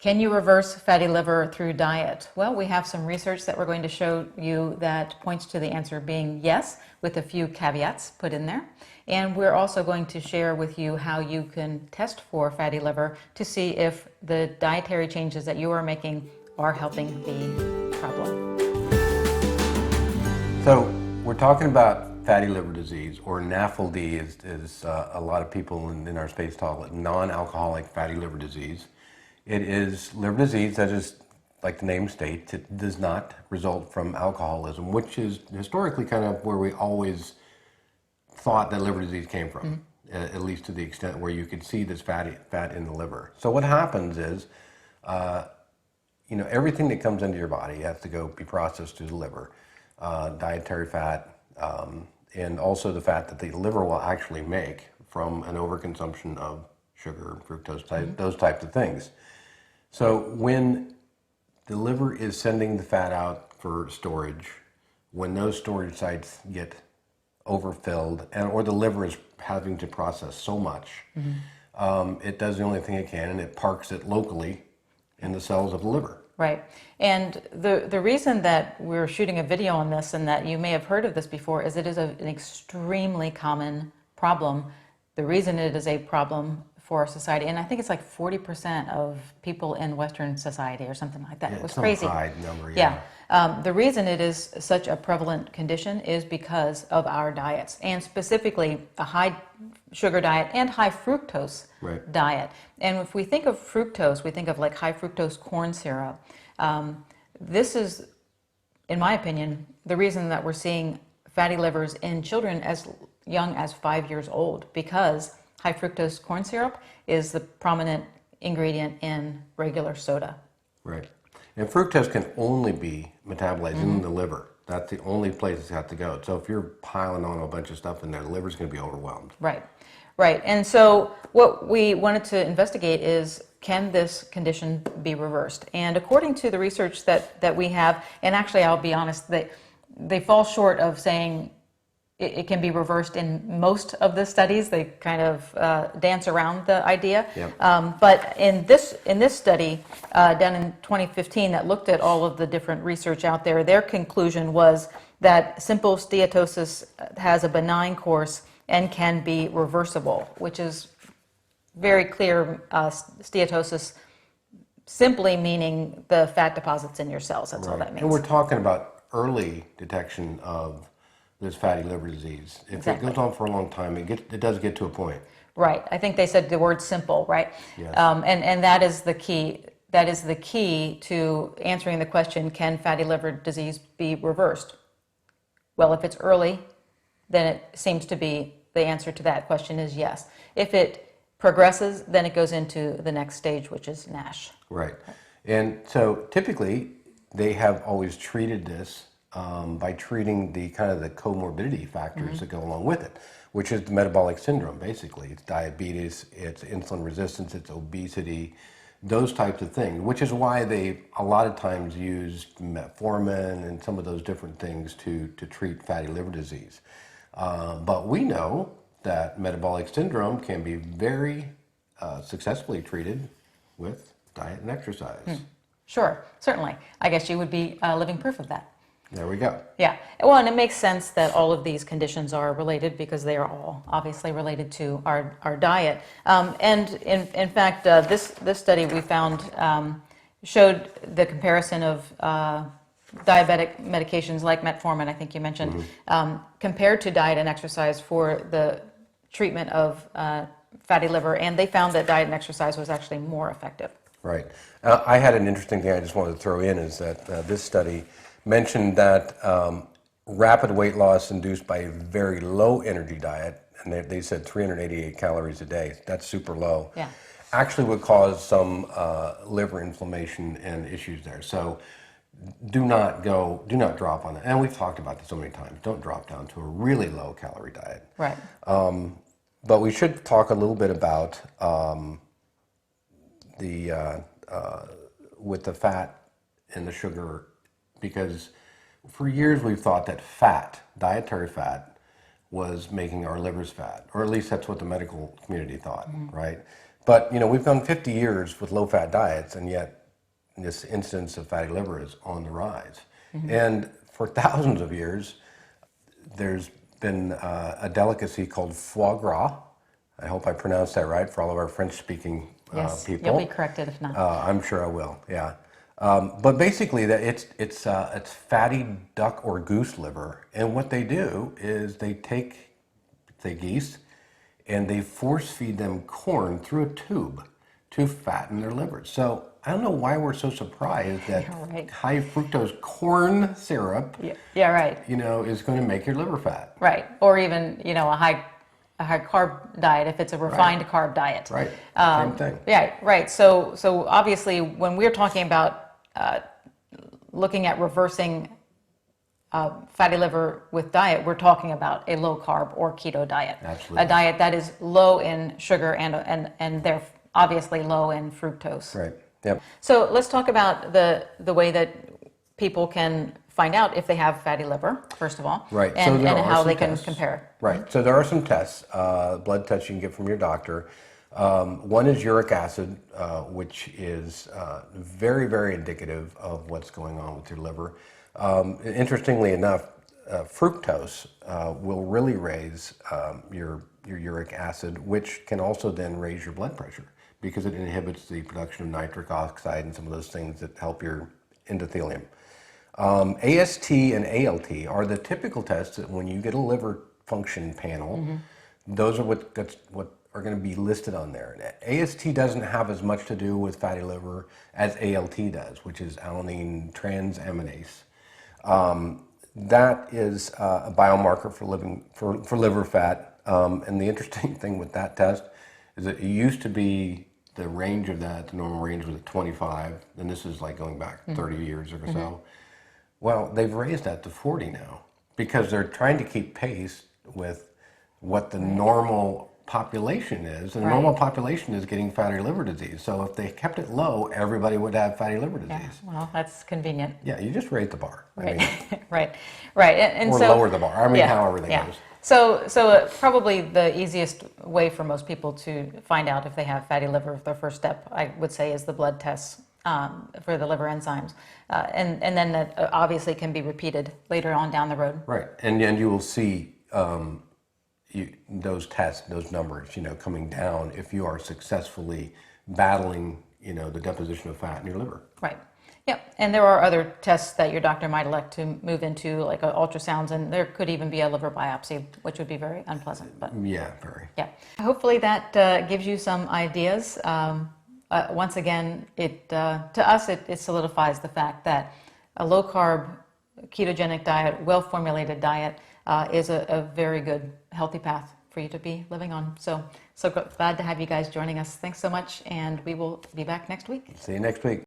Can you reverse fatty liver through diet? Well, we have some research that we're going to show you that points to the answer being yes, with a few caveats put in there. And we're also going to share with you how you can test for fatty liver to see if the dietary changes that you are making are helping the problem. So we're talking about fatty liver disease, or NAFLD is a lot of people in our space call it non-alcoholic fatty liver disease. It is liver disease that is, like the name states, it does not result from alcoholism, which is historically kind of where we always thought that liver disease came from, at least to the extent where you could see this fat in the liver. So what happens is, everything that comes into your body has to go be processed through the liver, dietary fat, and also the fat that the liver will actually make from an overconsumption of sugar, fructose, those types of things. So when the liver is sending the fat out for storage, when those storage sites get overfilled, or the liver is having to process so much, it does the only thing it can, and it parks it locally in the cells of the liver. Right. And the reason that we're shooting a video on this, and that you may have heard of this before, is it is an extremely common problem. The reason it is a problem for our society, and I think it's like 40% of people in Western society or something like that. Yeah, it was some crazy. high number, yeah. The reason it is such a prevalent condition is because of our diets, and specifically a high sugar diet and high fructose diet. And if we think of fructose, we think of like high fructose corn syrup. This is, in my opinion, the reason that we're seeing fatty livers in children as young as 5 years old, because high fructose corn syrup is the prominent ingredient in regular soda. Right. And fructose can only be metabolized in the liver. That's the only place it's got to go. So if you're piling on a bunch of stuff in there, the liver's going to be overwhelmed. Right. Right. And so what we wanted to investigate is, can this condition be reversed? And according to the research that we have, and actually I'll be honest, they fall short of saying it can be reversed in most of the studies. They kind of dance around the idea. Yep. But in this study done in 2015 that looked at all of the different research out there, their conclusion was that simple steatosis has a benign course and can be reversible, which is very clear. Steatosis simply meaning the fat deposits in your cells. That's all that means. And we're talking about early detection of this fatty liver disease. If it goes on for a long time, it does get to a point. Right. I think they said the word simple, right? Yes. And that is the key. That is the key to answering the question, can fatty liver disease be reversed? Well, if it's early, then it seems to be the answer to that question is yes. If it progresses, then it goes into the next stage, which is NASH. Right. And so typically they have always treated this by treating the kind of the comorbidity factors that go along with it, which is the metabolic syndrome, basically. It's diabetes, it's insulin resistance, it's obesity, those types of things, which is why they a lot of times use metformin and some of those different things to treat fatty liver disease. But we know that metabolic syndrome can be very successfully treated with diet and exercise. Sure, certainly. I guess you would be living proof of that. There we go. Yeah. Well, and it makes sense that all of these conditions are related because they are all obviously related to our diet. And in fact, this study we found showed the comparison of diabetic medications like metformin, I think you mentioned, compared to diet and exercise for the treatment of fatty liver, and they found that diet and exercise was actually more effective. Right. I had an interesting thing I just wanted to throw in is that this study mentioned that rapid weight loss induced by a very low energy diet, and they said 388 calories a day, that's super low, actually would cause some liver inflammation and issues there. So do not drop on it. And we've talked about this so many times. Don't drop down to a really low calorie diet. Right. But we should talk a little bit about with the fat and the sugar, because for years we've thought that fat, dietary fat, was making our livers fat, or at least that's what the medical community thought, right? But, we've gone 50 years with low-fat diets, and yet this incidence of fatty liver is on the rise. And for thousands of years, there's been a delicacy called foie gras. I hope I pronounced that right for all of our French-speaking Yes, people. you'll be corrected if not. I'm sure I will, yeah. But basically, that it's fatty duck or goose liver, and what they do is they take, say, geese, and they force feed them corn through a tube to fatten their livers. So I don't know why we're so surprised that Right. high fructose corn syrup, Yeah, right. is going to make your liver fat. Right. Or even, a high carb diet if it's a refined carb diet. Right. Same thing. Yeah, right. So obviously when we're talking about looking at reversing fatty liver with diet, we're talking about a low carb or keto diet. Absolutely. A diet that is low in sugar and they're obviously low in fructose. Right. Yep. So let's talk about the way that people can find out if they have fatty liver, first of all, Right. and, So there and are how some they can tests. compare. Right. So there are some tests, blood tests you can get from your doctor. One is uric acid, which is very, very indicative of what's going on with your liver. Interestingly enough, fructose will really raise your uric acid, which can also then raise your blood pressure because it inhibits the production of nitric oxide and some of those things that help your endothelium. AST and ALT are the typical tests that when you get a liver function panel, those are what are going to be listed on there. AST doesn't have as much to do with fatty liver as ALT does, which is alanine transaminase. That is a biomarker for liver fat. And the interesting thing with that test is that it used to be the range of that, the normal range was at 25, and this is like going back 30 years or so. Well, they've raised that to 40 now because they're trying to keep pace with what the normal population is. And the normal population is getting fatty liver disease. So if they kept it low, everybody would have fatty liver disease. Yeah, well, that's convenient. Yeah, you just raise the bar. Right, I mean, right. And or so, lower the bar. I mean, however that goes. So probably the easiest way for most people to find out if they have fatty liver, their first step, I would say, is the blood tests for the liver enzymes. And then that obviously can be repeated later on down the road. Right, and you will see those tests, those numbers, coming down if you are successfully battling, the deposition of fat in your liver. Right. Yep. And there are other tests that your doctor might elect to move into, like ultrasounds, and there could even be a liver biopsy, which would be very unpleasant. But yeah, very. Yeah. Hopefully that gives you some ideas. Once again, to us it solidifies the fact that a low carb, ketogenic diet, well formulated diet is a very good healthy path for you to be living on. So glad to have you guys joining us. Thanks so much, and we will be back next week. See you next week.